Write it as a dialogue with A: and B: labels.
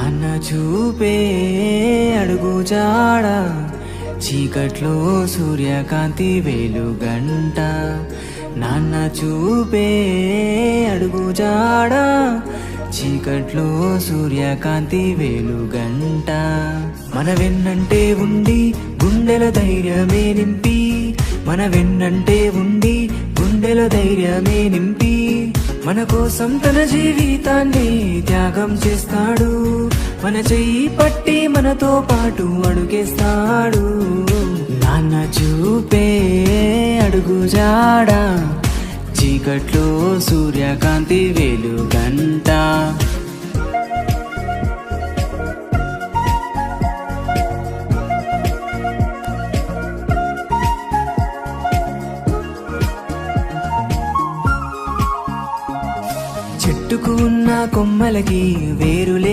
A: నాన్న చూపే అడుగు జాడ చీకట్లో సూర్యకాంతి వెలుగంట. నాన్న చూపే అడుగు జాడ చీకట్లో సూర్యకాంతి వెలుగంట. మన వెన్నంటే ఉండి గుండెల ధైర్యమే నింపి, మన వెన్నంటే ఉండి గుండెల ధైర్యమే నింపి, మన కోసం తన జీవితాన్ని త్యాగం చేస్తాడు. మన చెయ్యి పట్టి మనతో పాటు అడుగేస్తాడు. నాన్న చూపే అడుగు జాడ చీకట్లో సూర్యకాంతి వెలుగంట. చెట్టుకు ఉన్న కొమ్మలకి వేరులే